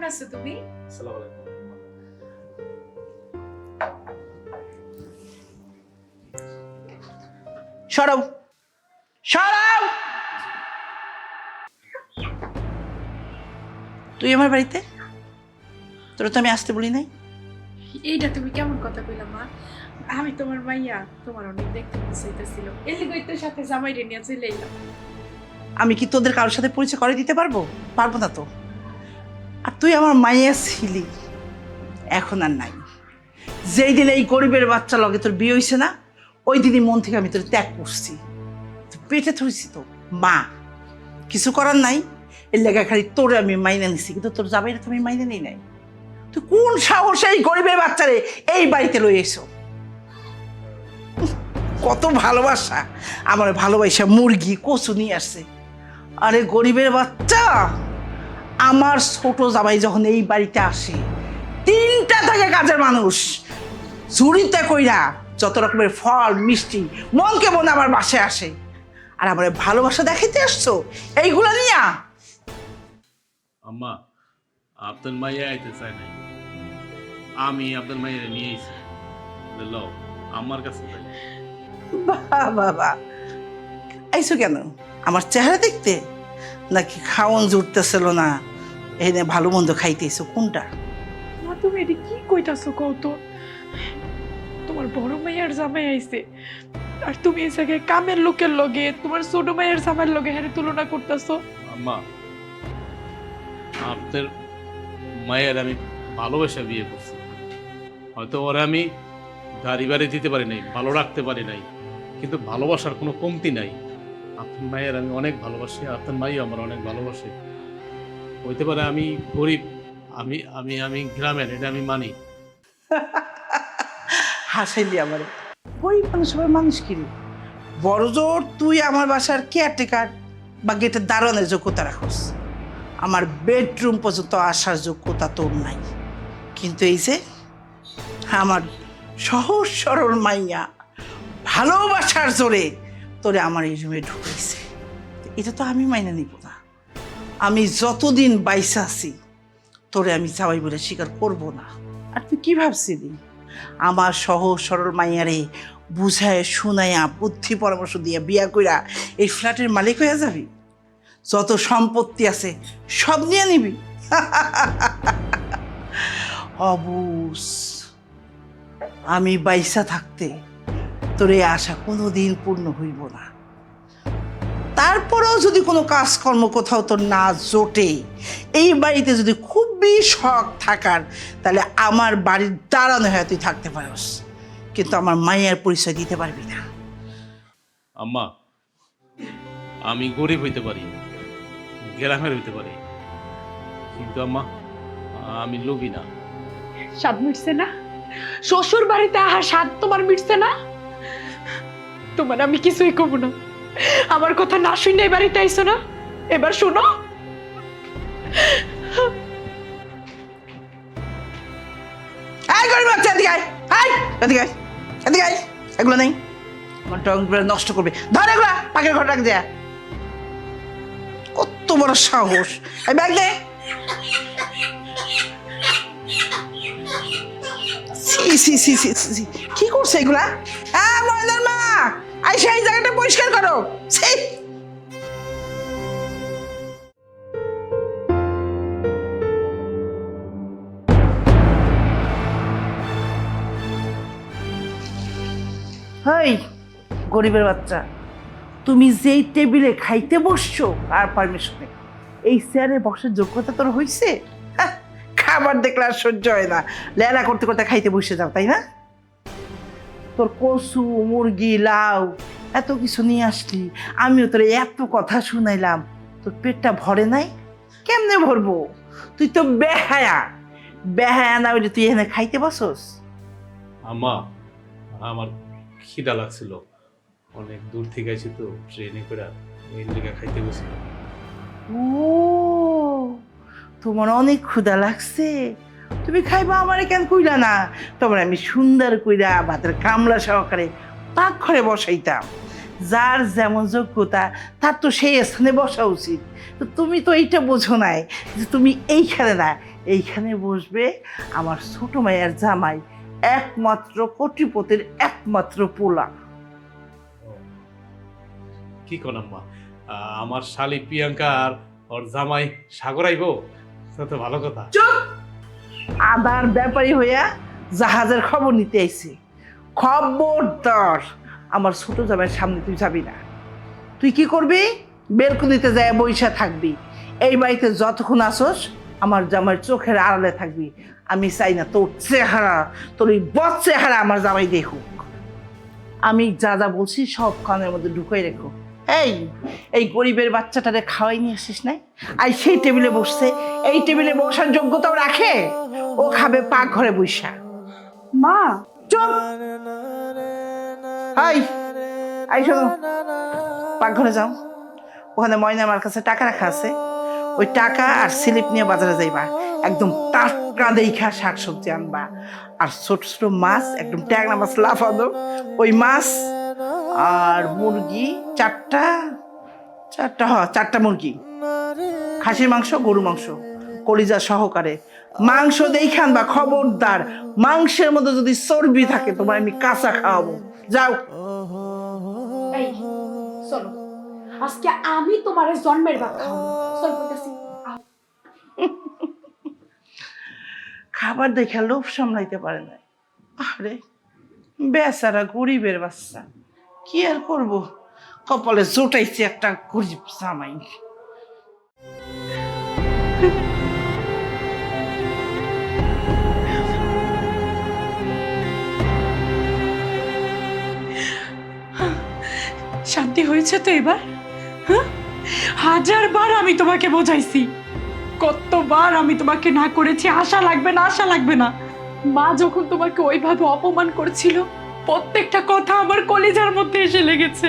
আছো তুমি? আসসালামু আলাইকুম। সরাও সরাও। তুই আমার বাড়িতে, তোরা তো আমি আসতে বলি নাই। এইটা তুমি কেমন কথা কইলা মা? আমি তোমার মাইয়া, তোমার অনেক দেখতে মন চাইতেছিল, এর লিগেই তো সাথে জামাইরে নিয়ে চলে এলাম। আমি কি তোদের কারোর সাথে পরিচয় করে দিতে পারবো? পারবো না তো। আর তুই আমার মাইয়া ছিলি, এখন আর নাই। যেই দিন এই গরিবের বাচ্চা লগে তোর বিয়ে হয়েছে না, ওই দিনই মন থেকে আমি তোর ত্যাগ করছি। পেটে ধরেছি তো মা, কিছু করার নাই। এর লেগা খালি তোরে আমি মাইনে নিছি, কিন্তু তোর জামাইরে তো আমি মাইনে নেই নাই। তুই কোন সাহসে এই গরিবের বাচ্চারে এই বাড়িতে লই এসো? কত ভালোবাসা, আমার ভালোবাসা মুরগি কচু নিয়ে আসছে। আরে গরিবের বাচ্চা, আমার ছোট জামাই যখন এই বাড়িতে আসে, 3টা থাকে কাজের মানুষ ঝুড়িতে কইরা যত রকমের ফল মিষ্টি মনকে মনে আমার বাসায় আসে। আর আমার ভালোবাসা দেখাইতে আসছো এইগুলা নিয়া? আম্মা, আপনার মাইয়া আইতে চায় নাই, আমি আপনার মাইয়ারে নিয়ে এসেছি। লও আমার কাছে তাই। বাবা আইসো কেন? আমার চেহারা দেখতে নাকি খাওয়ান জুটতেছিল না এই নিয়ে ভালো মন্দ খাইতেছো? কোনটা? মা তুমি এটা কি কইতাছো কও তো? তোমার বড় মাইয়ার জামাই আইছে, আর তুমি এই জায়গায় কামের লোকের লগে তোমার ছোট মাইয়ার জামাইয়ের লগে হারে তুলনা করতেছো। আম্মা, আপনার মায়ের আমি ভালোবাসা বিয়ে করছি। হয়তো ওরা আমি গাড়ি বাড়ি দিতে পারি নাই, ভালো রাখতে পারি নাই, কিন্তু ভালোবাসার কোনো কমতি নাই। আপনার মায়ের আমি অনেক ভালোবাসি, আপনার মাইও আমার অনেক ভালোবাসে। হইতে পারে আমি গরিব, আমি আমি আমি গ্রামের, এটা আমি মানি। হাসাইলি আমার। গরিব মানুষ সবাই মানুষ কিনি। বড় জোর তুই আমার বাসার কেয়ারটেকার বা গেটের দারোয়ানের যোগ্যতা রাখস, আমার বেডরুম পর্যন্ত আসার যোগ্যতা তোর নাই। কিন্তু এই যে আমার সহজ সরল মাইয়া ভালোবাসার জোরে তোরে আমার এই রুমে ঢুকেছে, এটা তো আমি মাইনে নিব না। আমি যতদিন বাইসা আছি তোরে আমি যাওয়াই বলে স্বীকার করব না। আর তুই কি ভাবছিলি আমার সহজ সরল মাইয়ারে বুঝায় শুনাইয়া বুদ্ধি পরামর্শ দিয়ে বিয়া কইরা এই ফ্ল্যাটের মালিক হয়ে যাবি? যত সম্পত্তি আছে সব নিয়ে নিবি? অবুস, আমি বাইসা থাকতে তোর এই আশা কোনোদিন পূর্ণ হইব না। তারপরেও যদি কোনো কাজকর্ম কোথাও তোর না জোটে, এই বাড়িতে যদি খুবই শখ থাকার, তাহলে আমার বাড়ির দাঁড়ানো হয়ে তুই থাকতে পারস, কিন্তু আমার মায়ের পরিচয় দিতে পারবি না। আম্মা, আমি গরিব হইতে পারি, গ্রামের হইতে পারি, কিন্তু আম্মা আমি লোভী না। স্বাদ মিটছে না? শ্বশুর বাড়িতে আহার স্বাদ তোমার মিটছে না? তোমার আমি কিছুই কব না। আমার কথা না শুনে এই বাড়িতে আইছো না, এবার শোনো। এই গরিব বাচ্চা, এদিকে আয়, আয়, এদিকে আয়, এদিকে আয়। এগুলো নেই, আমার টঙ্কগুলো নষ্ট করবে। ধর এগুলা, পাখির ঘর রাখ দেয়া। কত বড় সাহস! এই ব্যাগ দে। সি সি সি সি সি, কি করছে এগুলা? হ্যাঁ ময়দার মা, আইসা এই জায়গাটা পরিষ্কার করো। ছি! হেই গরিবের বাচ্চা, তুমি যেই টেবিলে খাইতে বসছো আর পারমিশনে, এই চেয়ারে বসার যোগ্যতা তোর হইছে? হ্যাঁ, খাবার দেখলে আর সহ্য হয় না, লেলা করতে করতে খাইতে বসে যাও, তাই না? তোর কচু মুরগি লাউ এত কিছু নিয়ে আসলি, আমিও তোর এত কথা শুনাইলাম, তোর পেটটা ভরে নাই? কেমনে ভরবো? তুই তো বেহায়া, বেহায়া না হইলে তুই এখানে খাইতে বসস? আম্মা, আমার খিদা লাগছিল, অনেক দূর থেকে আইছি তো ট্রেনে করে, এই লেগে খাইতে বসছিলাম। ও, তোমার অনেক ক্ষুধা লাগছে, তুমি খাইবা, আমারে কেন কইলা না? তোমার আমি সুন্দর কইরা ভাতের কামলা সহকারে পাক ঘরে বসাইতাম। যার যেমন যোগ্যতা তার তো সেই স্থানে বসা উচিত। তো তুমি তো এইটা বোঝো নাই যে তুমি এইখানে না, এইখানে বসবে আমার ছোট মায়ের জামাই, একমাত্র কোটিপতির একমাত্র পোলা। কি কোন আম্মা, আমার শালি প্রিয়াঙ্কা আর ওর জামাই সাগর আইবো? তা তো ভালো কথা। চুপ! আদার ব্যাপারী হইয়া জাহাজের খবর নিতে আইছি। খবরদার আমার ছোট জামাইয়ের সামনে তুই যাবি না। তুই কি করবি? বেলকুনিতে যায় বইসা থাকবি। এই বাড়িতে যতক্ষণ আসোস আমার জামাইয়ের চোখের আড়ালে থাকবি। আমি চাই না তোর চেহারা, তোর এই বদ চেহারা আমার জামাই দেখুক। আমি যা যা বলছি সব কানের মধ্যে ঢুকাই রেখো। এই গরিবের বাচ্চাটারে খাওয়াই নিয়ে আসিস নাই? আর সেই টেবিলে বসছে, এই টেবিলে বসার যোগ্যতাও রাখে? ও খাবে পাক ঘরে বইসা। মা, চুপ! আই শোনো, পাক ঘরে যাও। ওখানে ময়না আমার কাছে টাকা রাখা আছে। ওই টাকা আর স্লিপ নিয়ে বাজারে যাইবা। একদম টাটকা দেখা শাকসবজি আনবা। আর ছোট ছোট মাছ, একদম ট্যাংরা মাছ লাফানো ওই মাছ, আর মুরগি চারটা মুরগি, খাসির মাংস, গরু মাংস, কলিজা সহকারে মাংস দেখে আনবা। খবরদার মাংসের মধ্যে যদি চর্বি থাকে তোমার আমি কাঁচা খাওয়াবো। যাও। এই চলো, আজকে আমি তোমার জন্মের ভাত খাওয়াবো। চল বলতেছি। খাবার দেখে লোভ সামলাইতে পারে না। আরে বেচারা গরিবের বাচ্চা, কি আর করব, কপালে জোটাইছে একটা গরিব জামাই। শান্তি হয়েছে তো এবার? হ্যাঁ, 1000 বার আমি তোমাকে বোঝাইছি, কতবার আমি তোমাকে না করেছি আশা লাগবে না, আশা লাগবে না। মা যখন তোমাকে ওইভাবে অপমান করছিল, প্রত্যেকটা কথা আমার কলিজার মধ্যে এসে লেগেছে।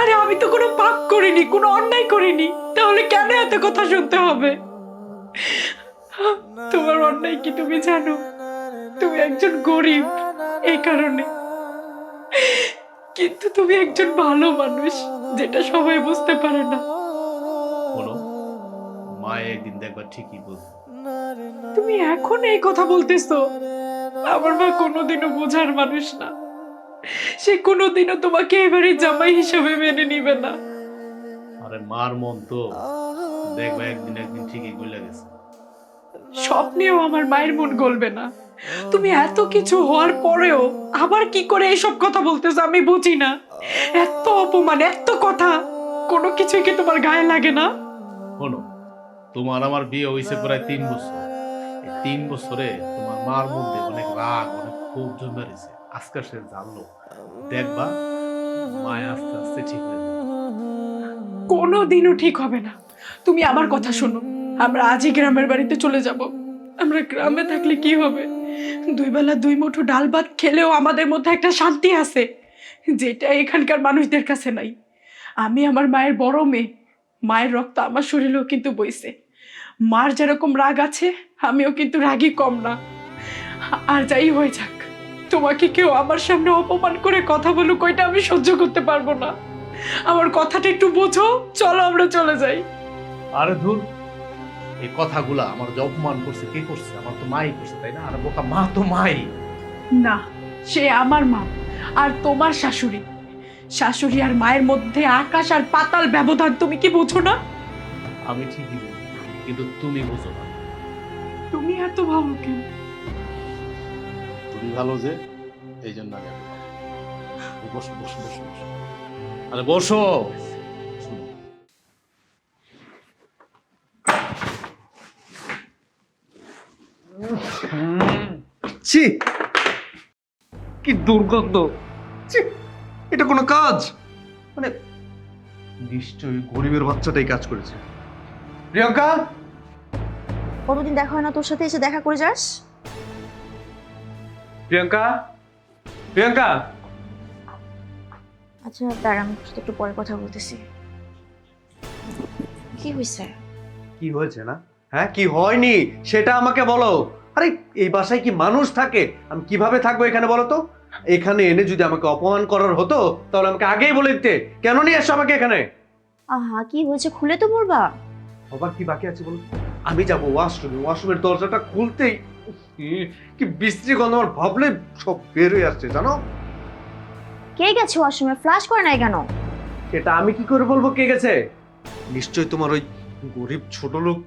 আরে আমি তো কোনো পাপ করিনি, কোনো অন্যায় করিনি, তাহলে কেন এত কথা শুনতে হবে? তোমার অন্যায় কি তুমি জানো? তুমি একজন গরিব এই কারণে, কিন্তু তুমি একজন ভালো মানুষ, যেটা সবাই বুঝতে পারে না। শোনো, মা একদিন দেখবা ঠিকই বলবে। তুমি এখন এই কথা বলতেছো? আমার মা কোনোদিনও বোঝার মানুষ না, সে কোনোদিনও তোমাকে এবারে জামাই হিসেবে মেনে নিবে না। আরে মার মন তো, দেখবা একদিন ঠিকই গলে গেছে। স্বপ্নেও আমার মায়ের মন গলবে না। তুমি এত কিছু হওয়ার পরেও আবার কি করে এইসব কথা বলতেছো আমি বুঝি না। এত অপমান, এত কথা, কোনো কিছুই কি তোমার গায়ে লাগে না? শোনো, তোমার আমার বিয়ে হয়েছে প্রায় 3 বছর। এই 3 বছরে তোমার মার মধ্যে অনেক রাগ, অনেক ক্ষোভ জমে রয়েছে। আজকে সে জানলো, দেখবা মায় আস্তে আস্তে ঠিক হয়ে যাবে। কোনোদিনও ঠিক হবে না। তুমি আমার কথা শোনো, আমরা আজই গ্রামের বাড়িতে চলে যাব। আমরা গ্রামে থাকলে কি হবে? 2 বেলা 2 মুঠো ডাল ভাত খেলেও আমাদের মধ্যে একটা শান্তি আছে, যেটা এখানকার মানুষদের কাছে নাই। আমি আমার মায়ের বড় মেয়ে, মায়ের রক্ত আমার শরীরেও কিন্তু বইছে। মার যেরকম রাগ আছে, আমিও কিন্তু রাগই কম না। আর যাই হয়ে যাক, তোমাকে কেউ আমার সামনে অপমান করে কথা বলুক, ওইটা আমি সহ্য করতে পারবো না। আমার কথাটা একটু বোঝো, চলো আমরা চলে যাই। আরে ধুর, এই কথাগুলা আমার যে অপমান করছে, কে করছে? আমার তো মাই করছে, তাই না? আরে বোকা, মা তো মাই না, সে আমার মা আর তোমার শাশুড়ি। শাশুড়ি আর মায়ের মধ্যে আকাশ আর পাতাল ব্যবধান, তুমি কি বোঝো না? আমি ঠিকই বলছি, কিন্তু তুমি বোঝো না। তুমি এত ভালো কেন? তুমি ভালো যে, এই জন্য আমি এত ভালো। বসো বসো বসো বসো, আরে বসো। শোনো, ছি, কি দুর্গন্ধ! ছি, এটা কোনো কাজ? মানে নিশ্চয়ই গরিবের বাচ্চাটাই কাজ করেছে। প্রিয়াঙ্কা, কতদিন দেখা হয় না তোর সাথে, এসে দেখা করে যাস। প্রিয়াঙ্কা, প্রিয়াঙ্কা! আচ্ছা দাঁড়া, আমি তোর সাথে একটু পরে কথা বলতেছি। কি হয়েছে? কি হয়েছে না? হ্যাঁ, কি হয়নি সেটা আমাকে বলো। আরে এই বাসায় কি মানুষ থাকে? আমি কিভাবে থাকবো এখানে বলো তো? এখানে এনে যদি আমাকে অপমান করার হতো তাহলে আমাকে আগেই বলে দিতে। কেন নিয়ে এসছো আমাকে এখানে? আহা, কি হয়েছে খুলে তো বলবা। অবাক কি বাকি আছে বলো? আমি যাবো ওয়াশরুমের দরজাটা খুলতেই কি বিশ্রী গন্ধ, আমার ভাবলে সব বের হয়ে আসছে জানো। কে গেছে ওয়াশরুমে? ফ্লাশ করে নাই কেন? এটা আমি কি করে বলবো কে গেছে? নিশ্চয়ই তোমার ওই গরিব ছোট লোক,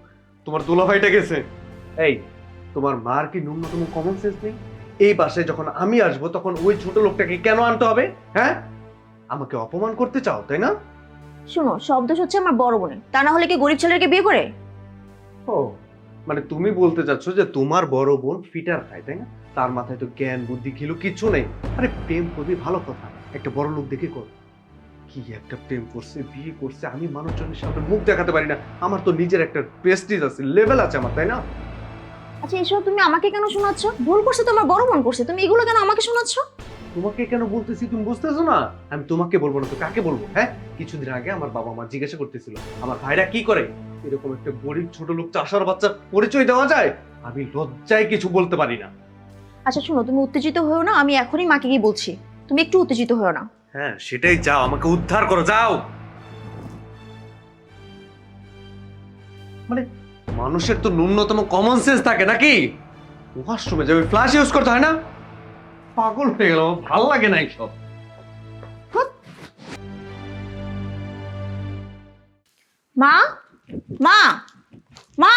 তোমার দুলাভাইটা গেছে। এই, তোমার মার কি ন্যূনতম কমন সেন্স নেই? এই বাসায় যখন আমি আসবো তখন ওই ছোট লোকটাকে কেন আনতে হবে? হ্যাঁ, আমাকে অপমান করতে চাও তাই না? শুনো, সব দোষ হচ্ছে আমার বড় বোনের। তা না হলে কি গরিব ছেলেকে বিয়ে করে? ও, মানে তুমি বলতে চাচ্ছ যে তোমার বড় বোন ফিটার খায় তাই না? তার মাথায় তো জ্ঞান বুদ্ধি খিলু কিচ্ছু নেই। আরে প্রেম করবি ভালো কথা, একটা বড় লোক দেখে কর। কি একটা প্রেম করছে, বিয়ে করছে, আমি মানুষজনের সামনে মুখ দেখাতে পারি না। আমার তো নিজের একটা প্রেস্টিজ আছে, লেভেল আছে আমার, তাই না? আচ্ছা, এসব তুমি আমাকে কেন শোনাচ্ছ? ভুল করছে তোমার বড় বোন করছে, তুমি এগুলো কেন আমাকে শোনাচ্ছ? তোমাকে কেন বলতেছি তুমি বুঝতেছো না? আমি তোমাকে বলবো না তো কাকে বলবো? হ্যাঁ, কিছুদিন আগে আমার বাবা মা জিজ্ঞাসা করতেছিল আমার ভাইরা কি করে, এরকম একটা গরিব ছোট লোক চাষার বাচ্চা পরিচয় দেওয়া যায়? আমি লজ্জায় কিছু বলতে পারি না। আচ্ছা শোনো, তুমি উত্তেজিত হয়েও না, আমি এখনই মাকে গিয়ে বলছি। তুমি একটু উত্তেজিত হয়েও না। হ্যাঁ সেটাই, যাও আমাকে উদ্ধার করো, যাও। মানে মানুষের তো ন্যূনতম কমন সেন্স থাকে নাকি? ওয়াশরুমে যাবে ফ্ল্যাশ ইউজ করতে হয় না? পাগল হয়ে গেল, ভাল লাগে না এইসব। মা, মা, মা!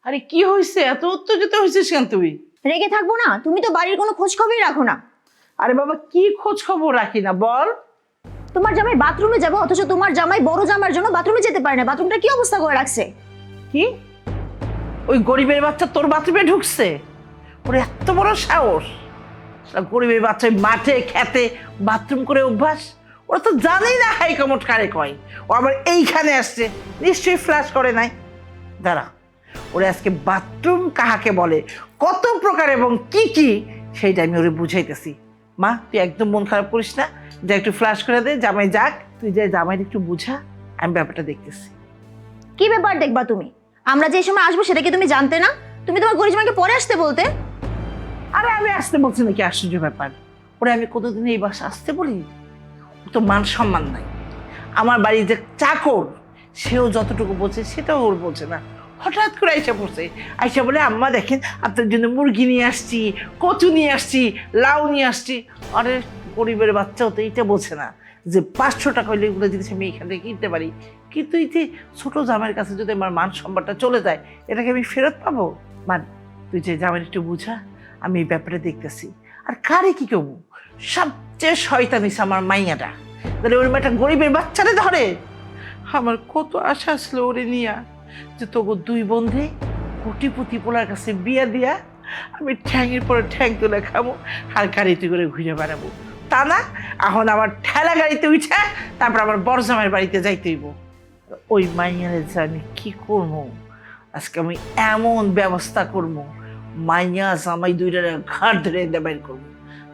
আরে কি হয়েছে? এত উত্তেজিত হয়েছিস কেন তুই? রেগে থাকবো না? তুমি তো বাড়ির কোনো খোঁজ খবরই রাখো না। আরে বাবা, কি খোঁজ খবর রাখি না বল। তোমার জামাই বাথরুমে যাবে, অথচ তোমার জামাই বড় জামার জন্য বাথরুমে যেতে পারে না। বাথরুমটা কি অবস্থা করে রাখছে? কি? ওই গরিবের বাচ্চা তোর বাথরুমে ঢুকছে? ওর এত বড় সাহস! গরিবের বাচ্চা মাঠে খেতে বাথরুম করে অভ্যাস। ওরা তো জানেই না হাই কমোট কারে কয়। ও আবার এইখানে আসছে, নিশ্চয়ই ফ্ল্যাশ করে নাই। দাঁড়া, ওরে আজকে বাথরুম কাহাকে বলে, কত প্রকার এবং কি কি, সেইটা আমি ওরে বুঝাইতেছি। মা, তুই একদম মন খারাপ করিস না, যা একটু ফ্ল্যাশ করে দে, জামাই যাক। তুই যে জামাই একটু বুঝা, আমি ব্যাপারটা দেখতেছি। কি ব্যাপার দেখবা তুমি? আমরা যে সময় আসবো সেটা কি তুমি জানতে না? তুমি তোমার গরিব জামাইকে পরে আসতে বলতে। আরে আমি আসতে বলছি নাকি? আশ্চর্য ব্যাপার! ওরে আমি কতদিন এই বাসা আসতে বলি? ও তো মান সম্মান নাই। আমার বাড়ির যে চাকর, সেও যতটুকু বলছে সেটাও ওর বলছে না। হঠাৎ করে আইসা পড়ছে, আইসা বলে আম্মা দেখেন আপনার জন্য মুরগি নিয়ে আসছি, কচু নিয়ে আসছি, লাউ নিয়ে আসছি। আরে গরিবের বাচ্চাও তো এইটা বলছে না যে 500 টাকা হইলে এগুলো জিনিস আমি এখান থেকে কিনতে পারি। কিন্তু এই যে ছোটো জামাইয়ের কাছে যদি আমার মান সম্মানটা চলে যায়, এটাকে আমি ফেরত পাবো? মান, তুই যে জামাইয়ের একটু বুঝা, আমি এই ব্যাপারে দেখতেছি। আর কারে কি করবো? সবচেয়ে শয়তানিস আমার মাইয়াটা, তাহলে ওর একটা গরিবের বাচ্চারে ধরে। আমার কত আশা ছিল ওরে নিয়া, যে তোকে দুই বন্ধে কোটিপতি পোলার কাছে বিয়া দিয়া আমি ঠ্যাংয়ের পরে ঠ্যাং তুলে খাবো আর গাড়িতে করে ঘুরে বেড়াবো। তা না, এখন আমার ঠেলা গাড়িতে উঠে তারপর আমার বড় জামাইয়ের বাড়িতে যাইতে হইব। ওই মাইয়ারে যে আমি কি করবো, আজকে আমি এমন ব্যবস্থা করবো, মাইয়া জামাই দুইটারে ঘাট ধরে বের করবো,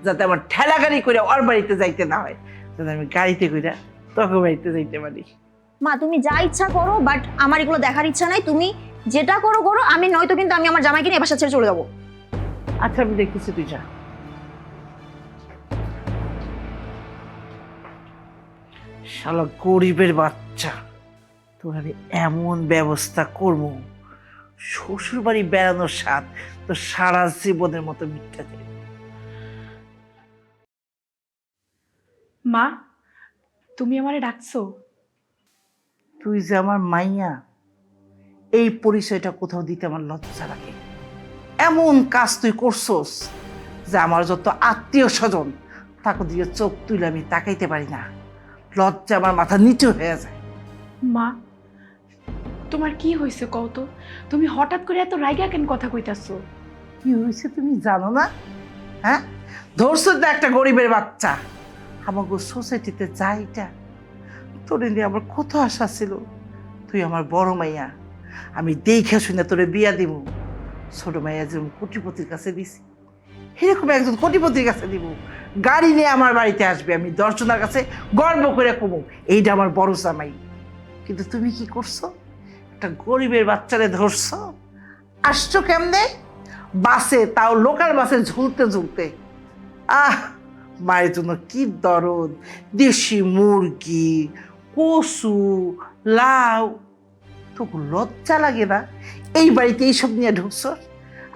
যাতে আমার ঠেলা গাড়ি করে ওর বাড়িতে যাইতে না হয়, যাতে আমি গাড়িতে করে তোকে বাড়িতে যাইতে পারি। মা, তুমি যা ইচ্ছা করো, বাট আমার এগুলো দেখার ইচ্ছা নাই। তুমি যেটা করো করো, আমি নয়তো কিন্তু আমি আমার জামাইকে নিয়ে বাসা ছেড়ে চলে যাবো। আচ্ছা আমি দেখতেছি, তুই যা। শালা গরিবের বাচ্চা, তোর আমি এমন ব্যবস্থা করবো, শ্বশুর বাড়ি বেড়ানোর স্বাদ তো সারা জীবনের মতো মিথ্যা দেবে। মা, তুমি আমারে ডাকছো? তুই যে আমার মাইয়া, এই পরিচয়টা কোথাও দিতে আমার লজ্জা লাগে। এমন কাজ তুই করছস যে আমার যত আত্মীয় স্বজন তাকে দিয়ে চোখ তুলে আমি তাকাইতে পারি না। লজ্জা আমার মাথা নিচু হয়ে যায়। মা, তোমার কি হয়েছে কও তো? তুমি হঠাৎ করে এত রাইগা কেন কথা কইতাছো? কি হয়েছে তুমি জানো না? হ্যাঁ, ধরছো তো একটা গরিবের বাচ্চা। আমাকে সোসাইটিতে যাইটা তোরে নিয়ে আমার কত আশা ছিল। তুই আমার বড় মাইয়া, আমি দেখে শুনে তোরে বিয়া দিব। ছোট মাইয়া যেমন কোটিপতির কাছে দিছি, এরকম একজন কোটিপতির কাছে দিব। গাড়ি নিয়ে আমার বাড়িতে আসবে, আমি 10 জনের কাছে গর্ব করে কমু এইটা আমার বড় জামাই। কিন্তু তুমি কি করছো? একটা গরিবের বাচ্চারে ধরছো। আসছো কেমনে? বাসে, তাও লোকাল বাসে ঝুলতে ঝুলতে। আহ, মায়ের জন্য কি দরদ! দেশি মুরগি, কচু, লাউ। তোকে লজ্জা লাগে না এই বাড়িতে এইসব নিয়ে ঢুকছ?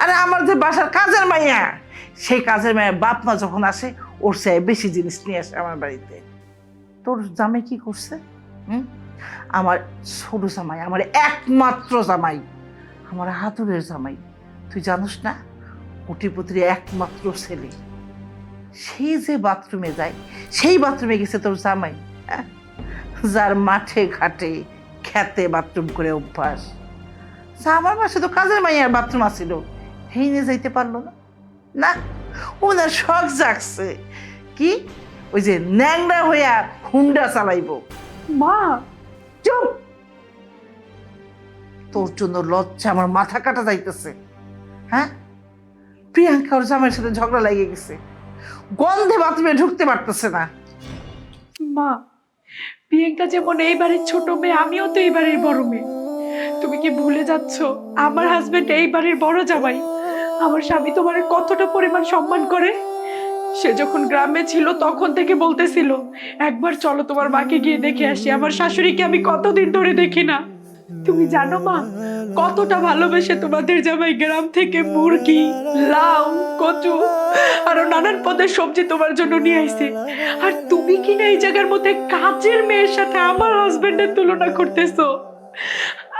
আরে আমার যে বাসার কাজের মাইয়া, সেই কাজের মায়ের বাপ মা যখন আসে ওর চেয়ে বেশি জিনিস নিয়ে আসে আমার বাড়িতে। তোর জামাই কি করছে? আমার ছোট জামাই, আমার একমাত্র জামাই, আমার হাতুড়ের জামাই, তুই জানিস না কোটিপতির একমাত্র ছেলে, সেই যে বাথরুমে যায় সেই বাথরুমে গেছে তোর জামাই, যার মাঠে ঘাটে খেতে বাথরুম করে অভ্যাস। আমার বাসে তো কাজের মাইয়ার বাথরুম আসছিল, সেই নিয়ে যাইতে পারলো না। না, ওনার শখ জাগছে কি ওই যে ন্যাংরা হইয়া হুন্ডা চালাইবো। মা, চুপ! তোর জন্য লজ্জা আমার মাথা কাটা যাইতেছে। হ্যাঁ, প্রিয়াঙ্কা ওর জামাইয়ের সাথে ঝগড়া লাগিয়ে গেছে, গন্ধে বাথরুমে ঢুকতে পারতেছে না। মা, প্রিয়াঙ্কা যেমন এই বাড়ির ছোট মেয়ে, আমিও তো এই বাড়ির বড় মেয়ে। তুমি কি ভুলে যাচ্ছ আমার হাজবেন্ড এই বাড়ির বড় জামাই? আমার স্বামী তোমার কতটা পরিমাণ সম্মান করে। সে যখন গ্রামে ছিল তখন থেকে বলতেছিল একবার চলো তোমার মাকে গিয়ে দেখে আসি। আমার শাশুড়িকে আমি কতদিন ধরে দেখি না। তুমি জানো মা, কতটা ভালোবেসে তোমাদের জামাই গ্রাম থেকে মুরগি, লাউ, কচু আরো নানান পদের সবজি তোমার জন্য নিয়ে আইছে। আর তুমি কি না এই জায়গার মধ্যে কাজের মেয়ের সাথে আমার হাজবেন্ডের তুলনা করতেছো?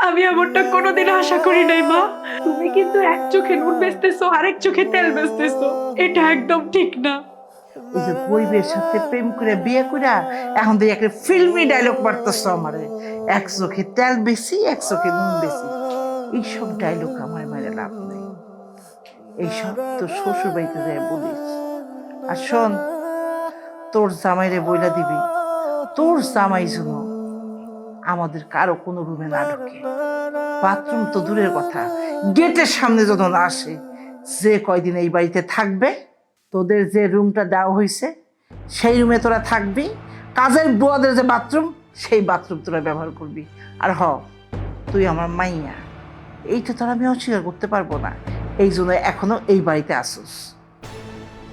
আমি এমনটা কোনোদিন আশা করি নাই মা। তুমি কিন্তু এক চোখে নুন বেচতেছো, আরেক চোখে তেল বেচতেছো, এটা একদম ঠিক না। ওই যে বইবের সাথে প্রেম করে বিয়ে করে এখন দিয়ে একটা ফিল্মি ডায়লগ মারতেছো আমারে, এক চোখে তেল বেশি এক চোখে নুন বেশি। এইসব ডায়লগ আমার মারে লাভ নেই, এইসব তোর শ্বশুর বাড়িতে যায় বলিস। আর শোন, তোর জামাইরে বইলা দিবি তোর জামাই যেন আমাদের কারো কোনো রুমে না ঢোকে। বাথরুম তো দূরের কথা, গেটের সামনে যখন আসে, যে কয়দিন এই বাড়িতে থাকবে তোদের যে রুমটা দেওয়া হয়েছে সেই রুমে তোরা থাকবি। কাজের বুয়াদের যে বাথরুম সেই বাথরুম তোরা ব্যবহার করবি। আর তুই আমার মাইয়া, এইটা তোরা আমি অস্বীকার করতে পারবো না, এই জন্য এখনো এই বাড়িতে আসুস।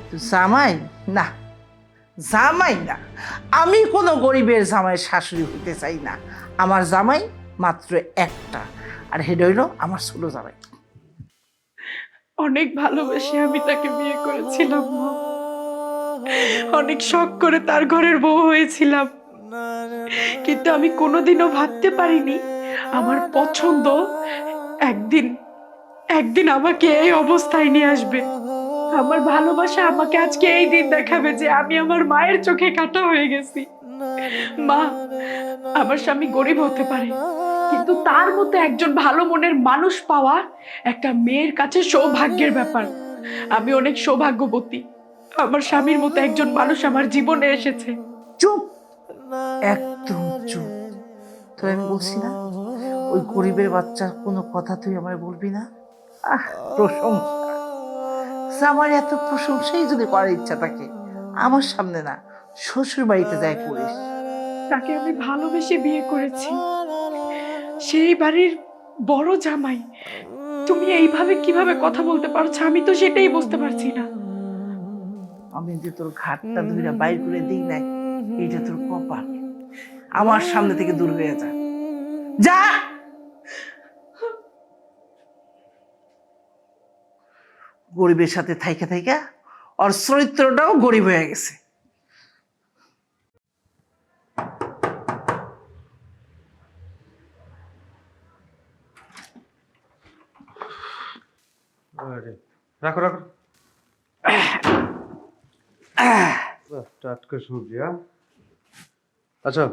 তুই জামাই না, জামাই না, আমি কোনো গরিবের জামাইয়ের শাশুড়ি হইতে চাই না। আমার জামাই মাত্র একটা, আর হেডে হইল আমার ছোট জামাই। অনেক ভালোবেসে আমি তাকে বিয়ে করেছিলাম মা, অনেক শখ করে তার ঘরের বউ হয়েছিলাম, কিন্তু আমি কোনোদিনও ভাবতে পারিনি আমার পছন্দ একদিন একদিন আমাকে এই অবস্থায় নিয়ে আসবে। আমার ভালোবাসা আমাকে আজকে এই দিন দেখাবে যে আমি আমার মায়ের চোখে কাটা হয়ে গেছি। মা, আমার স্বামী গরিব হতে পারে, কিন্তু তার মতো একজন ভালো মনের মানুষ পাওয়া একটা মেয়ের কাছে সৌভাগ্যের ব্যাপার। আমি অনেক সৌভাগ্যবতী, আমার স্বামীর মতো একজন মানুষ আমার জীবনে এসেছে। চুপ, একদম চুপ। তো আমি বলছি না, ওই গরিবের বাচ্চা কোনো কথা তুই আমার বলবি না। প্রশংসা, আমার এত প্রশংসাই যদি করার ইচ্ছা থাকে আমার সামনে না, শ্বশুর বাড়িতে যাই করিস। তাকে আমি ভালোবেসে বিয়ে করেছি, সেই বাড়ির বড় জামাই। তুমি এইভাবে কিভাবে কথা বলতে পারছো? আমি তো সেটাই বুঝতে পারছি না। আমি যে তোর ঘাটটা ধুইরা বাইর করে দিই নাই, এইটা তোর কপাল। আমার সামনে থেকে দূর হয়ে যা, যা। গরিবের সাথে থাইকা থাইকা ওর চরিত্রটাও গরিব হয়ে গেছে। রাখো রাখো, টাটকা সবজি। আচ্ছা,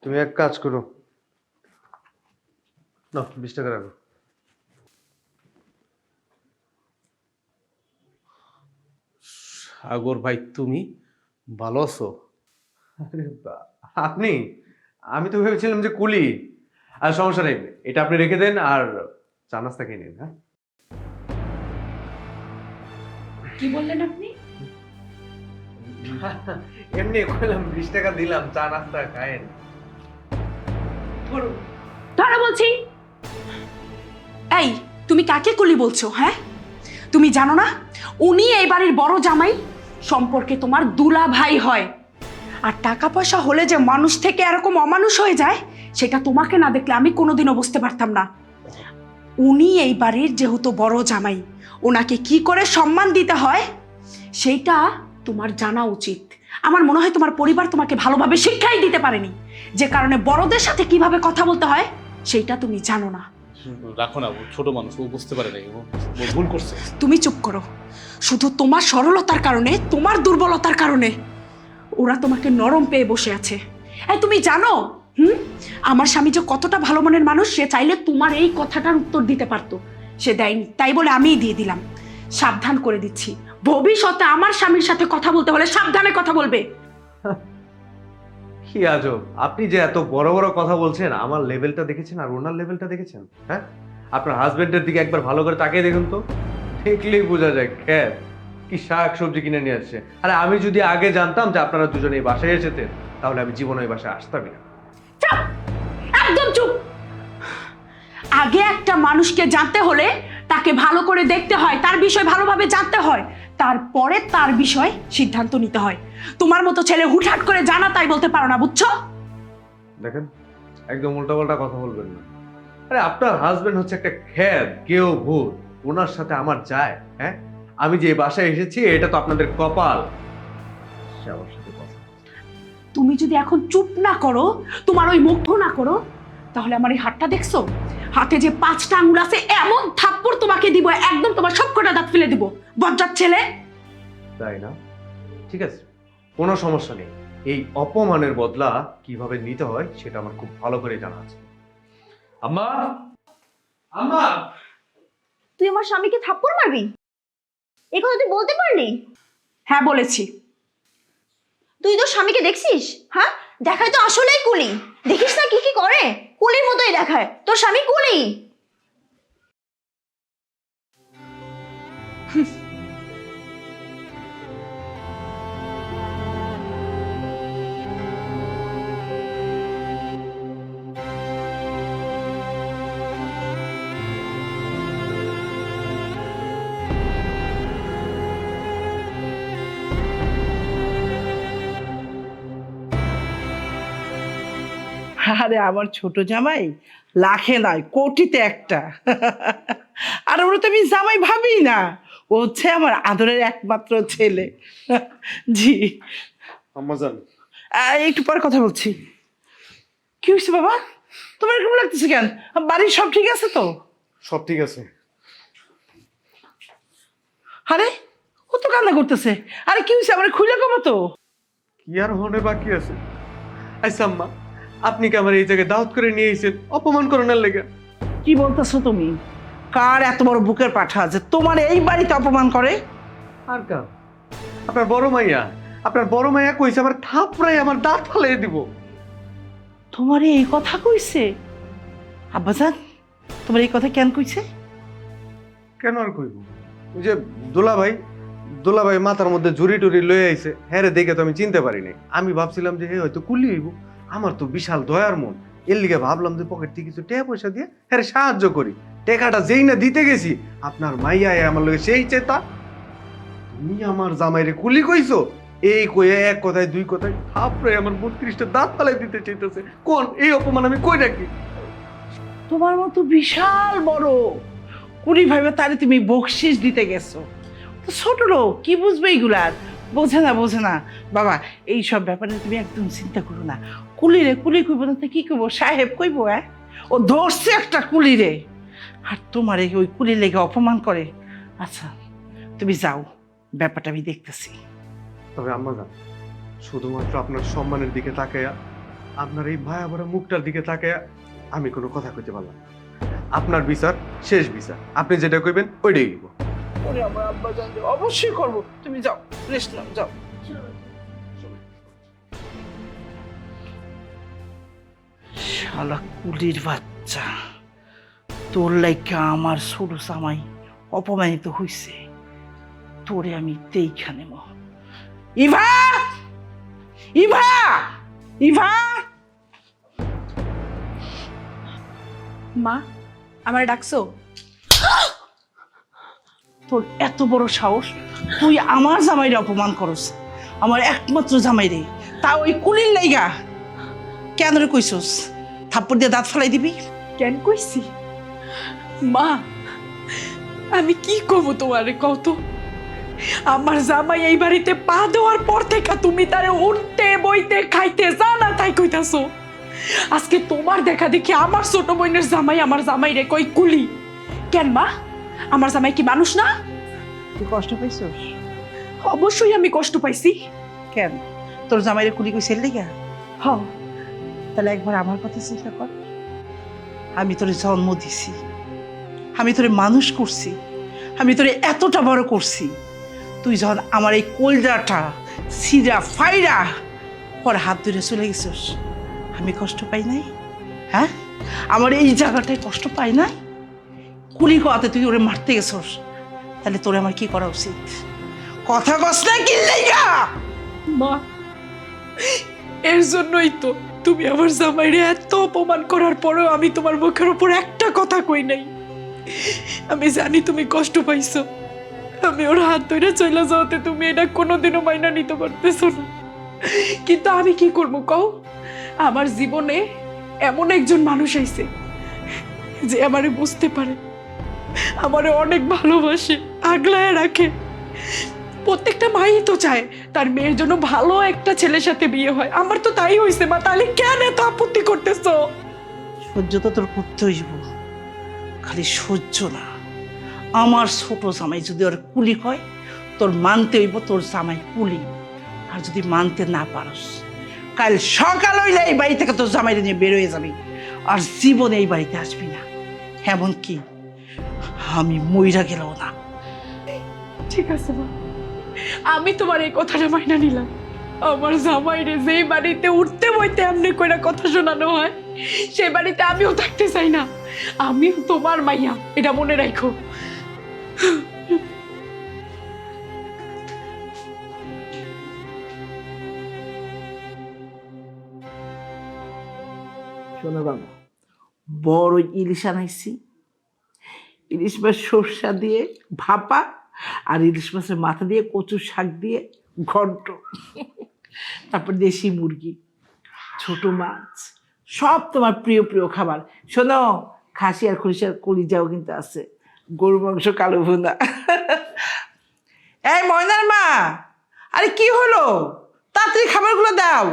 তুমি এক কাজ করো, না 20 টাকা রাখো। সাগর ভাই, তুমি ভালো আছো? আরে আপনি, আমি তো ভেবেছিলাম যে কুলি। আর সমস্যা নেই, এটা আপনি রেখে দেন আর চা নাস্তা খেয়ে নিন। হ্যাঁ, কি বললেন আপনি? এমনি কইলাম 20 টাকা দিলাম, চা নাস্তা খায়েন। ধরো বলছি। এই, তুমি কাকে কলি বলছো? হ্যাঁ, তুমি জানো না উনি এই বাড়ির বড় জামাই, সম্পর্কে তোমার দুলা ভাই হয়। আর টাকা পয়সা হলে যে মানুষ থেকে এরকম অমানুষ হয়ে যায়, সেটা তোমাকে না দেখলে আমি কোনোদিনও বুঝতে পারতাম না। উনি এই বাড়ির যেহেতু বড় জামাই, ওনাকে কি করে সম্মান দিতে হয় সেইটা তোমার জানা উচিত। আমার মনে হয় তোমার পরিবার তোমাকে ভালোভাবে শিক্ষাই দিতে পারেনি, যে কারণে বড়দের সাথে কিভাবে কথা বলতে হয় সেইটা তুমি জানো না। রাখো না, ও ছোট মানুষ, ও বুঝতে পারে নাই, ও ভুল করছে। তুমি চুপ করো। শুধু তোমার সরলতার কারণে, তোমার দুর্বলতার কারণে ওরা তোমাকে নরম পেয়ে বসে আছে। এই তুমি জানো আমার স্বামী যে কতটা ভালো মনের মানুষ, সে চাইলে তোমার এই কথাটার উত্তর দিতে পারতো, সে দেয়নি, তাই বলে আমিই দিয়ে দিলাম। সাবধান করে দিচ্ছি, ভবিষ্যতে আমার স্বামীর সাথে কথা বলতে হলে সাবধানে কথা বলবে। কি আজব, আপনি যে এত বড় বড় কথা বলছেন, আমার লেভেলটা দেখেছেন আর ওনার লেভেলটা দেখেছেন? হ্যাঁ, আপনার হাজবেন্ডের দিকে একবার ভালো করে তাকিয়ে দেখুন তো, দেখলেই বোঝা যায় খ্যাত কি শাক সবজি কিনে নিয়ে আসছে। আরে আমি যদি আগে জানতাম যে আপনারা দুজনে এই বাসায় এসেছেন, তাহলে আমি জীবনে এই বাসায় আসতামই না। চুপ, একদম চুপ। আগে একটা মানুষকে জানতে হলে তাকে ভালো করে দেখতে হয়, তার বিষয় ভালোভাবে জানতে হয়, তারপরে তার বিষয় সিদ্ধান্ত নিতে হয়। তোমার মতো ছেলে হুটহাট করে জানা তাই বলতে পারো না, বুঝছো? দেখেন, একদম উল্টাপাল্টা কথা বলবেন না। আরে আপনার হাজবেন্ড হচ্ছে একটা খ্যাত, কেউ ভূত, ওনার সাথে আমার যায়? হ্যাঁ, আমি যে এই বাসায় এসেছি এটা তো আপনাদের কপাল। সে আমার সাথে কথা তুমি যদি এখন চুপ না করো, তোমার ওই মুগ্ধ না করো, তাহলে আমার এই হাতটা দেখছো, হাতে যে 5টা আঙুল আছে, এমন থাপ্পড় তোমাকে দিব, একদম তোমার সবকটা দাঁত ফেলে দিব, বজ্জাত ছেলে। তাই না? ঠিক আছে, কোনো সমস্যা নেই। এই অপমানের বদলা কিভাবে নিতে হয় সেটা আমার খুব ভালো করে জানা আছে। আম্মা, আম্মা, তুই আমার স্বামীকে থাপ্পড় মারবি? এই কথা তুই বলতে পারলি? হ্যাঁ বলেছি। তুই তোর স্বামীকে দেখছিস? হ্যাঁ, দেখায় তো আসলেই কুলি। দেখিস না কি কি করে, কুলির মতোই দেখায়। তোর স্বামী কুলি। আরে আমার ছোট জামাই লাখে নয় কোটিতে একটা। আর ওরা তো আমি জামাই ভাবি না, ও হচ্ছে আমার আদরের একমাত্র ছেলে। জি আম্মা জান, একটু পরে কথা বলছি। কি হয়েছে বাবা, তোমার এরকম লাগতেছে কেন? বাড়ির সব ঠিক আছে তো? সব ঠিক আছে। আরে ও তো কান্না করতেছে। আরে কি হয়েছে, আমার খুলে কমো তো। কি আর হনে বাকি আছে? আচ্ছা আম্মা, আপনি কি আমার এই জায়গায় দাওয়াত করে নিয়ে এসেছেন অপমান করানোর লেগে? কি বলতেছো তুমি? কার এত বড় বুকের পাঠা যে তোমার এই বাড়িতে অপমান করে? আর কার? আপনার বড় মাইয়া। আপনার বড় মাইয়া কইছে আমার থাপড়াই আমার দাঁত ফালিয়ে দিব। তোমার এই কথা কইছে? আব্বাজান, তোমার এই কথা কেন কইছে? কেন আর কইব? ওই যে দোলাভাই মাথার মধ্যে জুরি টুরি লয়ে আইছে, হ্যাঁ রে, দেখে তো আমি চিনতে পারি নাই। আমি ভাবছিলাম যে হে হয়তো কুলি হইব। আমার তো বিশাল দয়ার মন, এর লিগে ভাবলাম যে পকেট থেকে কিছু টাকা পয়সা দিয়ে হ্যাঁ সাহায্য করি। টাকাটা যেই না দিতে গেছি, আপনার মাইয়া আমার লগে সেই চেতা, তুমি আমার জামাইরে কুলি কইছো, এই কয়ে এক কথায় দুই কথায় থাপড়ে আমার 32টা দাঁত ফালাই দিতে চাইতেছে। কোন এই অপমান আমি কই রাখি? তোমার মতো বিশাল বড় কুড়ি ভাইবে তারে তুমি বকশিস দিতে গেছো। তো ছোট লোক কি বুঝবে এইগুলার? বোঝে না বাবা, এই সব ব্যাপারে তুমি একদম চিন্তা করো না। কুলি কইব না তো কি কইব? সাহেব কইব। হ্যাঁ, ও ধরছে একটা কুলিরে, আর তোমার ওই কুলি লেগে অপমান করে। আচ্ছা তুমি যাও, ব্যাপারটা আমি দেখতেছি। তবে আম্মা জান, শুধুমাত্র আপনার সম্মানের দিকে তাকায়া, আপনার এই মায়া ভরা মুখটার দিকে তাকায়া আমি কোনো কথা কইতে পারলাম না। আপনার বিচার শেষ বিচার, আপনি যেটা কইবেন ওইটাই দিব। ওরে আমার আব্বা জান, অবশ্যই করবো। তুমি যাও, রেস্ট নাও, যাও। শালা কুলির বাচ্চা, তোর লাইকা আমার ছোট জামাই অপমানিত হইছে, তোরে আমি দেখা নেব। ইভা, ইভা, ইভা! মা, আমার ডাকছো? তোর এত বড় সাহস, তুই আমার জামাইরে অপমান করস, আমার একমাত্র জামাইরে। তা ওই কুলির লাইগা কেন রে কইছস থাপ্পড় দিয়ে দাঁত ফেলাই দিবি? কেন কইছি? মা, আমি কি করবো তোমারে কত? আমার জামাই এই বাড়িতে পা দেওয়ার পর থেকে তুমি তারে উঠতে বইতে খাইতে যা না তাই কইতাছো। আজকে তোমার দেখা দেখি আমার ছোট বোনের জামাই আমার জামাই রে কই কুলি। কেন মা, আমার জামাই কি মানুষ না? তুই কষ্ট পাইছস? অবশ্যই আমি কষ্ট পাইছি। কেন তোর জামাইরে কুলি কইছিল লাইগা? হ, তাহলে একবার আমার কথা চিন্তা কর। আমি তোরে জন্ম দিছি, আমি তোরে মানুষ করছি, আমি তোরে এতটা বড় করছি, তুই যখন আমার এই কলজাটা সিরা ফাইরা পর হাত ধরে চলে গেছিস, আমি কষ্ট পাই নাই? হ্যাঁ, আমার এই জায়গাটায় কষ্ট পাই নাই? কুলি কোয়াতে তুই ওরে মারতে গেছিস, তাহলে তোরে আমার কি করা উচিত? কথা কস না কি লাইগা? মা, এর জন্যই তো তুমি আমার জামাইরে এত অপমান করার পরেও আমি তোমার মুখের উপর একটা কথা কই নাই। আমি জানি তুমি কষ্ট পাইছো, আমি ওর হাত ধরে চলে যাওয়াতে তুমি এটা কোনোদিনও মাইনা নিতে পারতেছো না। কিন্তু আমি কি করবো কও? আমার জীবনে এমন একজন মানুষ আইছে যে আমারে বুঝতে পারে, আমারে অনেক ভালোবাসে, আগলায় রাখে। প্রত্যেকটা মাই তো চায় তার মেয়ের জন্য ভালো একটা ছেলের সাথে বিয়ে হয়। আমার তো তাই হয়েছে মা, তাহলে কেন এত আপত্তি করতেছো? সহ্য তো তোর করতে হইব, খালি সহ্য না, আমার ছোট জামাই যদি ওর কুলি হয় তোর মানতে হইব তোর জামাই কুলি। আর যদি মানতে না পারস, কাল সকাল হইলে এই বাড়ি থেকে তোর জামাইরে নিয়ে বের হয়ে যাবি, আর জীবনে এই বাড়িতে আসবি না। এমনকি আমি মইরা গেলেও না। ঠিক আছে মা, আমি তোমার এই কথাটা মাইনা নিলাম। আমার জামাইরে যে বাড়িতে উঠতে বইতে এমনি কইরা কথা শোনানো হয়, সেই বাড়িতে আমিও থাকতে চাই না। আমিও তোমার মাইয়া, এটা মনে রাখো। শোনো বাবা, বড় ইলিশ আনাইছি, ইলিশ মাছ সরষা দিয়ে ভাপা, আর ইলিশ মাছের মাথা দিয়ে কচুর শাক দিয়ে ঘন্ট, তারপর দেশি মুরগি, ছোট মাছ, সব তোমার প্রিয় প্রিয় খাবার। শোনো, খাসি আর খরিষার কলিজাও কিন্তু আছে, গরু মাংস, কালো ভুনা। এই ময়নার মা, আরে কি হলো, তাড়াতাড়ি খাবারগুলো দাও।